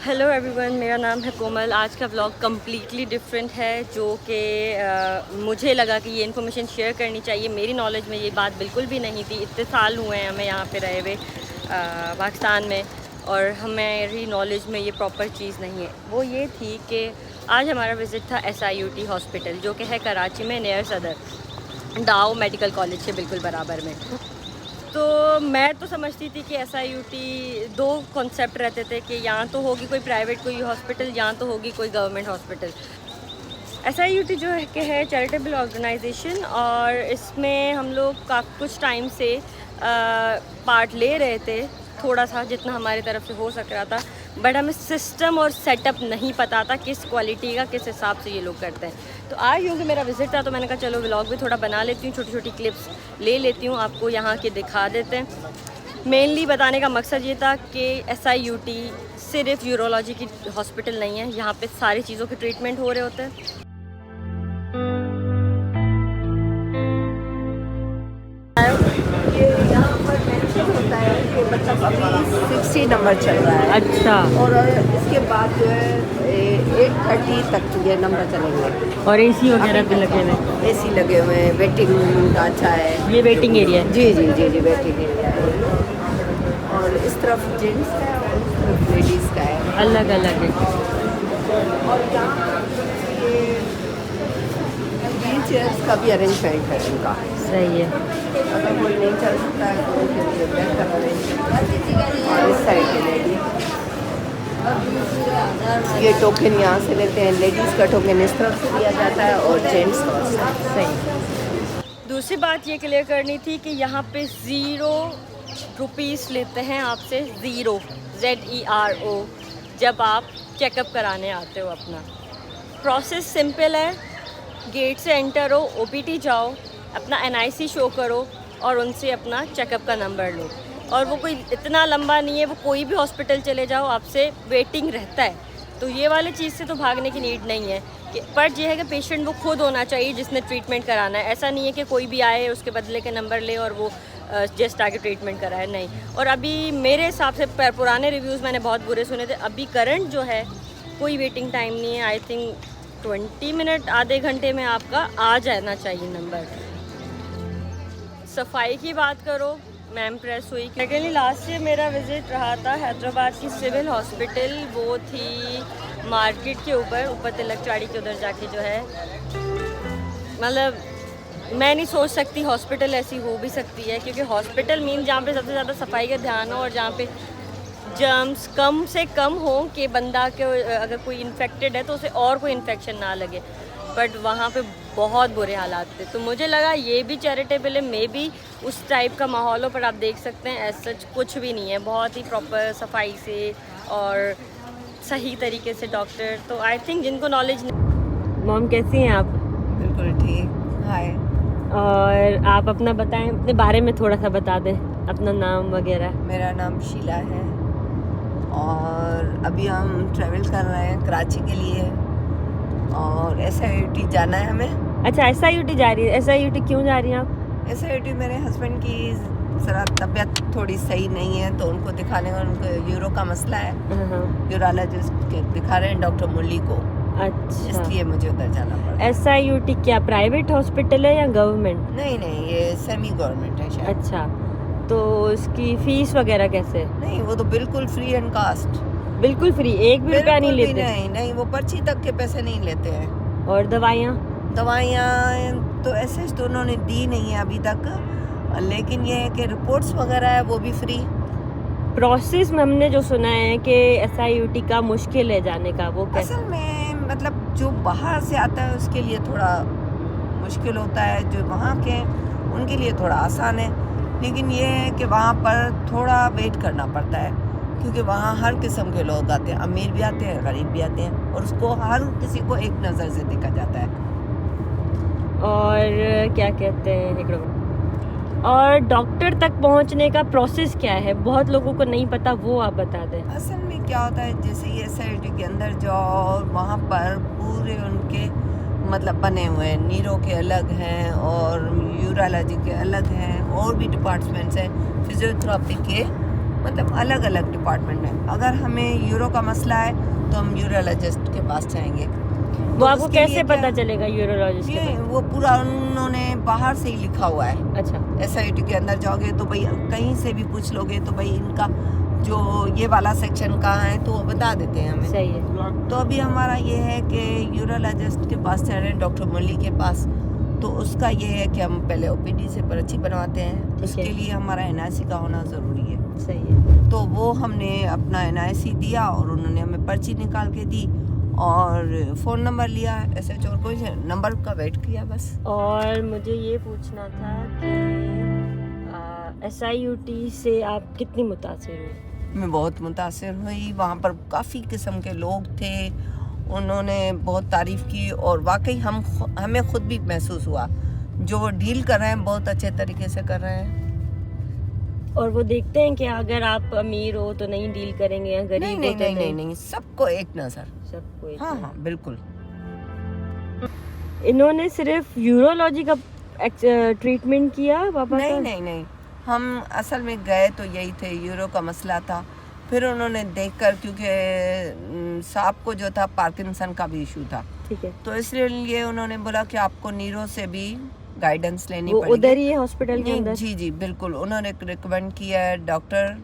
Hello everyone, मेरा नाम है कोमल। आज का व्लॉग कम्प्लीटली डिफरेंट है, जो कि मुझे लगा कि ये इन्फॉर्मेशन शेयर करनी चाहिए। मेरी नॉलेज में ये बात बिल्कुल भी नहीं थी। इतने साल हुए हैं हमें यहाँ पे रहे हुए पाकिस्तान में, और हमारी नॉलेज में ये प्रॉपर चीज़ नहीं है। वो ये थी कि आज हमारा विज़िट था SIUT हॉस्पिटल, जो कि है कराची में नियर सदर डाओ मेडिकल कॉलेज के बिल्कुल बराबर में। तो मैं तो समझती थी कि SIUT दो कॉन्सेप्ट रहते थे कि यहाँ तो होगी कोई प्राइवेट कोई हॉस्पिटल, यहाँ तो होगी कोई गवर्नमेंट हॉस्पिटल। SIUT जो है कि है चैरिटेबल ऑर्गेनाइजेशन, और इसमें हम लोग काफ़ी कुछ टाइम से पार्ट ले रहे थे, थोड़ा सा जितना हमारी तरफ से हो सक रहा था। बट हमें सिस्टम और सेटअप नहीं पता था किस क्वालिटी का, किस हिसाब से ये लोग करते हैं। तो आज क्योंकि मेरा विज़िट था तो मैंने कहा चलो व्लॉग भी थोड़ा बना लेती हूँ, छोटी छोटी क्लिप्स ले लेती हूँ, आपको यहाँ के दिखा देते हैं। मेनली बताने का मकसद ये था कि SIUT सिर्फ यूरोलॉजी की हॉस्पिटल नहीं है, यहाँ पे सारी चीज़ों के ट्रीटमेंट हो रहे होते हैं। ये यहाँ पर मेंशन होता है कि मतलब अभी 60 नंबर चल रहा है। अच्छा। और इसके बाद जो है 8:30 तक ये नंबर चलेंगे। और AC वगैरह भी लगे हुए? AC लगे हुए हैं, वेटिंग अच्छा है। ये वेटिंग एरिया है? जी जी जी जी, वेटिंग एरिया है। और इस तरफ जेंट्स का है और इस तरफ लेडीज़ का है, अलग अलग है। और यहाँ ये व्हील चेयर्स का भी अरेंजमेंट है इनका। सही है। अगर कोई नहीं चल सकता है तो उनके लिए बेहतर अरेंजमेंट। और इस साइड के लेडीज ये टोकन यहाँ से लेते हैं, लेडीज़ का टोकन इस तरफ से दिया जाता है और जेंट्स का उस तरफ से। सही। दूसरी बात ये क्लियर करनी थी कि यहाँ पे 0 रुपीस लेते हैं आपसे, ज़ीरो ZERO, जब आप चेकअप कराने आते हो। अपना प्रोसेस सिंपल है, गेट से एंटर हो, OPT जाओ, अपना NIC शो करो और उनसे अपना चेकअप का नंबर लो। और वो कोई इतना लंबा नहीं है, वो कोई भी हॉस्पिटल चले जाओ आपसे वेटिंग रहता है। तो ये वाली चीज़ से तो भागने की नीड नहीं है कि, बट ये है कि पेशेंट वो खुद होना चाहिए जिसने ट्रीटमेंट कराना है। ऐसा नहीं है कि कोई भी आए उसके बदले के नंबर ले और वो जस्ट आके ट्रीटमेंट कराए, नहीं। और अभी मेरे हिसाब से पुराने रिव्यूज़ मैंने बहुत बुरे सुने थे। अभी करंट जो है कोई वेटिंग टाइम नहीं है। आई थिंक 20 मिनट, आधे घंटे में आपका आ जाना चाहिए नंबर। सफाई की बात करो, मैं इम्प्रेस हुई। सेकेंडली लास्ट ईयर मेरा विज़िट रहा था हैदराबाद की सिविल हॉस्पिटल, वो थी मार्केट के ऊपर तिलक चाड़ी के उधर जाके जो है। मतलब मैं नहीं सोच सकती हॉस्पिटल ऐसी हो भी सकती है, क्योंकि हॉस्पिटल मीन जहाँ पे सबसे ज़्यादा सफाई का ध्यान हो और जहाँ पे जर्म्स कम से कम हो कि बंदा के अगर कोई इन्फेक्टेड है तो उसे और कोई इन्फेक्शन ना लगे। बट वहाँ पे बहुत बुरे हालात थे। तो मुझे लगा ये भी चैरिटेबल है, मे बी उस टाइप का माहौल हो, पर आप देख सकते हैं ऐसा सच कुछ भी नहीं है। बहुत ही प्रॉपर सफाई से और सही तरीके से डॉक्टर। तो आई थिंक जिनको नॉलेज नहीं। मॉम कैसी हैं आप? बिल्कुल ठीक। हाय। और आप अपना बताएं, अपने बारे में थोड़ा सा बता दें, अपना नाम वगैरह। मेरा नाम शीला है और अभी हम ट्रैवल कर रहे हैं कराची के लिए, और SIUT जाना है हमें। अच्छा, SIUT जा रही है। SIUT क्यों जा रही हैं आप? SIUT मेरे हस्बैंड की ज़रा तबीयत थोड़ी सही नहीं है, तो उनको दिखाने का, उनको यूरो का मसला है। यूरोलॉजिस्ट के दिखा रहे हैं, डॉक्टर मुरली को। अच्छा, इसलिए मुझे उधर जाना पड़ा। SIUT क्या प्राइवेट हॉस्पिटल है या गवर्नमेंट? नहीं नहीं, ये सेमी गवर्नमेंट है शायद। अच्छा, तो उसकी फीस वगैरह कैसे? नहीं, वो तो बिल्कुल फ्री एंड कास्ट। बिल्कुल फ्री, एक भी रुपया नहीं लेते? नहीं नहीं, वो पर्ची तक के पैसे नहीं लेते हैं। और दवाइयाँ? दवाइयाँ तो ऐसे तो उन्होंने दी नहीं है अभी तक, लेकिन ये है कि रिपोर्ट्स वगैरह है वो भी फ्री। प्रोसेस में हमने जो सुना है कि SIUT का मुश्किल है जाने का, वो कैसे? असल में मतलब जो बाहर से आता है उसके लिए थोड़ा मुश्किल होता है, जो वहाँ के उनके लिए थोड़ा आसान है। लेकिन ये है कि वहाँ पर थोड़ा वेट करना पड़ता है, क्योंकि वहाँ हर किस्म के लोग आते हैं, अमीर भी आते हैं, गरीब भी आते हैं, और उसको हर किसी को एक नज़र से देखा जाता है। और क्या कहते हैं, एक मिनट। और डॉक्टर तक पहुंचने का प्रोसेस क्या है, बहुत लोगों को नहीं पता, वो आप बता दें। असल में क्या होता है, जैसे ये SIUT के अंदर जाओ, वहाँ पर पूरे उनके मतलब बने हुए हैं, नीरो के अलग हैं और यूरोलॉजी के अलग हैं, और भी डिपार्टमेंट्स हैं, फिजियोथेरेपी के मतलब अलग अलग डिपार्टमेंट में। अगर हमें यूरो का मसला है तो हम यूरोलॉजिस्ट के पास जाएंगे। वो तो आपको उसके कैसे लिए पता क्या- चलेगा यूरोलॉजिस्ट के ये पास? वो पूरा उन्होंने बाहर से ही लिखा हुआ है। अच्छा, SIUT के अंदर जाओगे तो भाई कहीं से भी पूछ लोगे तो भाई इनका जो ये वाला सेक्शन कहाँ है तो वो बता देते हैं हमें। सही है। तो अभी हमारा ये है कि यूरोलॉजिस्ट के पास जा रहे हैं, डॉक्टर मुरली के पास। तो उसका ये है कि हम पहले OPD से पर्ची बनवाते हैं, उसके लिए हमारा NIC का होना ज़रूरी है। सही है। तो वो हमने अपना NIC दिया और उन्होंने हमें पर्ची निकाल के दी और फ़ोन नंबर लिया, SH और कोई नंबर का वेट किया बस। और मुझे ये पूछना था कि SIUT से आप कितनी मुतासिर हुई? मैं बहुत मुतासिर हुई। वहाँ पर काफ़ी किस्म के लोग थे, उन्होंने बहुत तारीफ़ की और वाकई हमें खुद भी महसूस हुआ जो वो डील कर रहे हैं बहुत अच्छे तरीके से कर रहे हैं। और वो देखते हैं कि अगर आप अमीर हो तो नहीं डील करेंगे या गरीब नहीं हो नहीं तो नहीं नहीं नहीं, सबको एक नज़र। सबको एक हाँ हाँ बिल्कुल। इन्होंने सिर्फ यूरोलॉजी का ट्रीटमेंट किया पापा नहीं का? नहीं नहीं, हम असल में गए तो यही थे, यूरो का मसला था। फिर उन्होंने देखकर, क्योंकि साहब को जो था पार्किंसन का भी इशू था, ठीक है। तो इसलिए उन्होंने बोला कि आपको नीरो से भी गाइडेंस लेनी वो पड़ेगी। उधर ही है हॉस्पिटल के नहीं, अंदर? जी जी बिल्कुल, उन्होंने रिकमेंड किया है डॉक्टर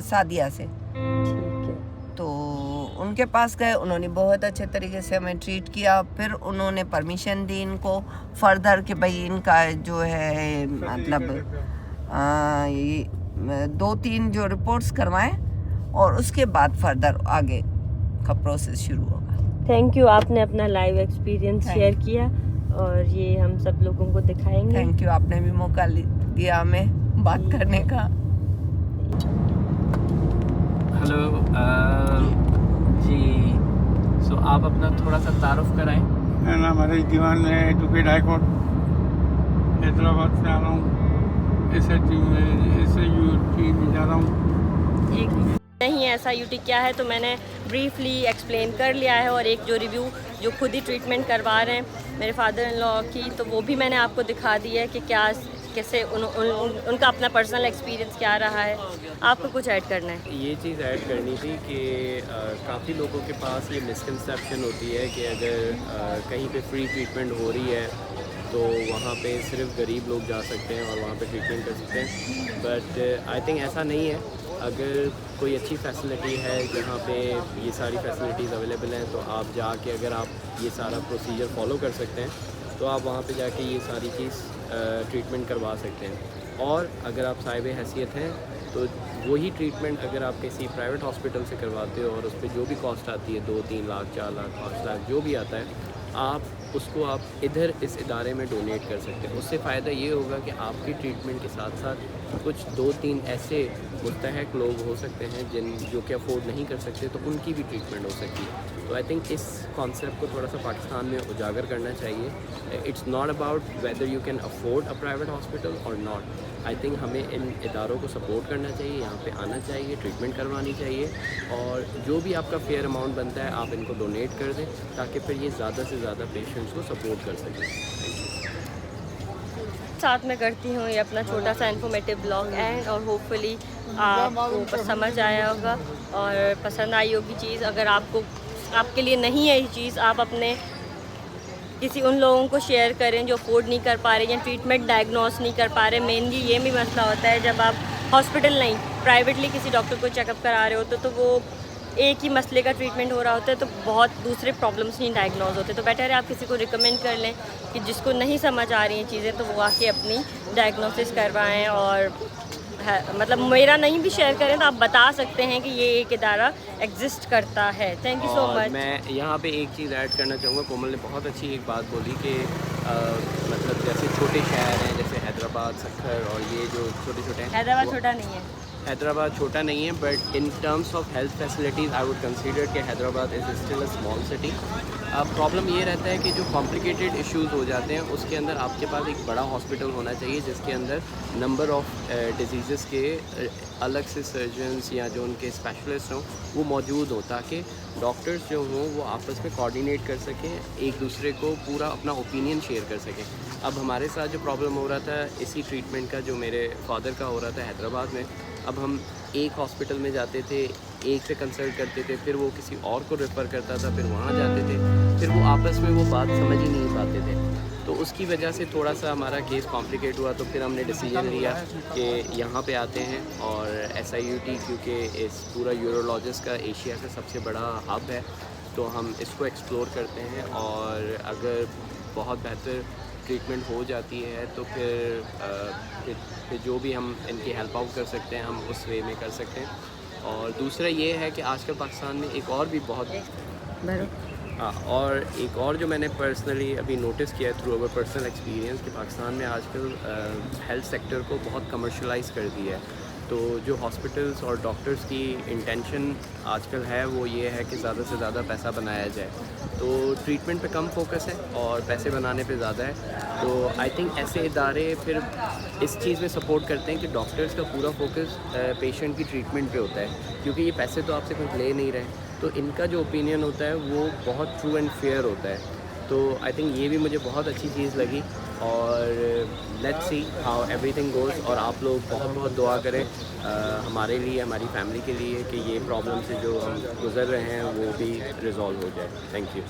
सादिया से। ठीक है। तो उनके पास गए, उन्होंने बहुत अच्छे तरीके से हमें ट्रीट किया। फिर उन्होंने परमिशन दी इनको फर्दर कि भाई इनका जो है मतलब ये 2-3 जो रिपोर्ट्स करवाएं और उसके बाद फर्दर आगे का प्रोसेस शुरू होगा। थैंक यू, आपने अपना लाइव एक्सपीरियंस Thank शेयर किया और ये हम सब लोगों को दिखाएंगे। थैंक यू, आपने भी मौका दिया हमें बात करने का। हेलो जी, सो आप अपना थोड़ा सा तारुफ कराएं। मेरा नाम हरीश दीवान है, एडवोकेट हाई कोर्ट हैदराबाद से आ रहा हूँ। SIUT में जा रहा हूँ। एक नहीं SIUT क्या है तो मैंने ब्रीफली एक्सप्लेन कर लिया है, और एक जो रिव्यू जो खुद ही ट्रीटमेंट करवा रहे हैं मेरे फादर इन लॉ की, तो वो भी मैंने आपको दिखा दी है कि क्या कैसे उनका अपना पर्सनल एक्सपीरियंस क्या रहा है। आपको कुछ ऐड करना है? ये चीज़ ऐड करनी थी कि काफ़ी लोगों के पास ये मिसकंसेप्शन होती है कि अगर कहीं पे फ्री ट्रीटमेंट हो रही है तो वहाँ पे सिर्फ गरीब लोग जा सकते हैं और वहाँ पे ट्रीटमेंट कर सकते हैं, बट आई थिंक ऐसा नहीं है। अगर कोई अच्छी फैसिलिटी है जहाँ पे ये सारी फैसिलिटीज़ अवेलेबल हैं तो आप जाके अगर आप ये सारा प्रोसीजर फॉलो कर सकते हैं तो आप वहाँ पे जाके ये सारी चीज़ ट्रीटमेंट करवा सकते हैं। और अगर आप साहिब हैसियत हैं तो वही ट्रीटमेंट अगर आप किसी प्राइवेट हॉस्पिटल से करवाते हो और उस पर जो भी कॉस्ट आती है 2-3 लाख 4 लाख 5 लाख जो भी आता है, आप उसको आप इधर इस इदारे में डोनेट कर सकते हैं। उससे फ़ायदा ये होगा कि आपकी ट्रीटमेंट के साथ साथ कुछ 2-3 ऐसे मुस्तहक लोग हो सकते हैं जो कि अफोर्ड नहीं कर सकते, तो उनकी भी ट्रीटमेंट हो सकती है। तो आई थिंक इस कॉन्सेप्ट को थोड़ा सा पाकिस्तान में उजागर करना चाहिए। It's not about whether you can afford a private hospital और नॉट। आई थिंक हमें इन इदारों को सपोर्ट करना चाहिए, यहाँ पे आना चाहिए, ट्रीटमेंट करवानी चाहिए, और जो भी आपका फेयर अमाउंट बनता है आप इनको डोनेट कर दें ताकि फिर ये ज़्यादा से ज़्यादा पेशेंट्स को सपोर्ट कर सकें। साथ में करती हूँ ये अपना छोटा सा इन्फॉर्मेटिव ब्लॉग एंड, और होपफुली आपको समझ आया होगा और पसंद आई होगी चीज़। अगर आपके लिए नहीं है ये चीज़, आप अपने किसी उन लोगों को शेयर करें जो अफोर्ड नहीं कर पा रहे या ट्रीटमेंट डायग्नोस नहीं कर पा रहे। मेनली ये भी मसला होता है जब आप हॉस्पिटल नहीं प्राइवेटली किसी डॉक्टर को चेकअप करा रहे हो तो वो एक ही मसले का ट्रीटमेंट हो रहा होता है, तो बहुत दूसरे प्रॉब्लम्स नहीं डायग्नोज होते। तो बेटर है आप किसी को रिकमेंड कर लें कि जिसको नहीं समझ आ रही हैं चीज़ें तो वो आके अपनी डायग्नोसिस करवाएं। और मतलब मेरा नहीं भी शेयर करें तो आप बता सकते हैं कि ये एक इदारा एग्जिस्ट करता है। Thank you so much. मैं यहाँ पे एक चीज़ ऐड करना चाहूँगा। कोमल ने बहुत अच्छी एक बात बोली कि मतलब जैसे छोटे शहर हैं जैसे हैदराबाद, सक्खर, और ये जो छोटे छोटे हैं, हैदराबाद छोटा नहीं है, हैदराबाद छोटा नहीं है, but in terms of health facilities I would consider कि Hyderabad is still a small city. Problem ये रहता है कि जो कॉम्प्लिकेटेड इश्यूज़ हो जाते हैं उसके अंदर आपके पास एक बड़ा हॉस्पिटल होना चाहिए जिसके अंदर नंबर ऑफ़ डिजीज़ के अलग से सर्जन्स या जो उनके स्पेशलिस्ट हों वो मौजूद हों, ताकि डॉक्टर्स जो हों वो आपस में कोऑर्डिनेट कर सकें, एक दूसरे को पूरा अपना ओपिनियन शेयर कर सकें। अब हमारे साथ जो प्रॉब्लम हो रहा था इसी ट्रीटमेंट का, जो मेरे फादर का हो रहा था हैदराबाद में, अब हम एक हॉस्पिटल में जाते थे, एक से कंसल्ट करते थे, फिर वो किसी और को रेफ़र करता था, फिर वहाँ जाते थे, फिर वो आपस में वो बात समझ ही नहीं पाते थे। तो उसकी वजह से थोड़ा सा हमारा केस कॉम्प्लिकेट हुआ, तो फिर हमने डिसीजन लिया कि यहाँ पे आते हैं और SIUT क्योंकि इस पूरा यूरोलॉजिस्ट का एशिया का सबसे बड़ा हब है, तो हम इसको एक्सप्लोर करते हैं और अगर बहुत बेहतर ट्रीटमेंट हो जाती है तो फिर जो भी हम इनकी हेल्प आउट कर सकते हैं हम उस वे में कर सकते हैं। और दूसरा ये है कि आजकल पाकिस्तान में एक और भी बहुत हाँ, और एक और जो मैंने पर्सनली अभी नोटिस किया है थ्रू अवर पर्सनल एक्सपीरियंस कि पाकिस्तान में आजकल हेल्थ सेक्टर को बहुत कमर्शलाइज कर दिया है। तो जो हॉस्पिटल्स और डॉक्टर्स की इंटेंशन आजकल है वो ये है कि ज़्यादा से ज़्यादा पैसा बनाया जाए, तो ट्रीटमेंट पे कम फोकस है और पैसे बनाने पे ज़्यादा है। तो आई थिंक ऐसे इदारे फिर इस चीज़ में सपोर्ट करते हैं कि डॉक्टर्स का पूरा फोकस पेशेंट की ट्रीटमेंट पे होता है, क्योंकि ये पैसे तो आपसे कुछ ले नहीं रहे, तो इनका जो ओपिनियन होता है वो बहुत ट्रू एंड फेयर होता है। तो आई थिंक ये भी मुझे बहुत अच्छी चीज़ लगी और let's see how everything goes. और आप लोग बहुत बहुत दुआ करें हमारे लिए, हमारी फैमिली के लिए कि ये प्रॉब्लम से जो हम गुज़र रहे हैं वो भी रिजॉल्व हो जाए। Thank you.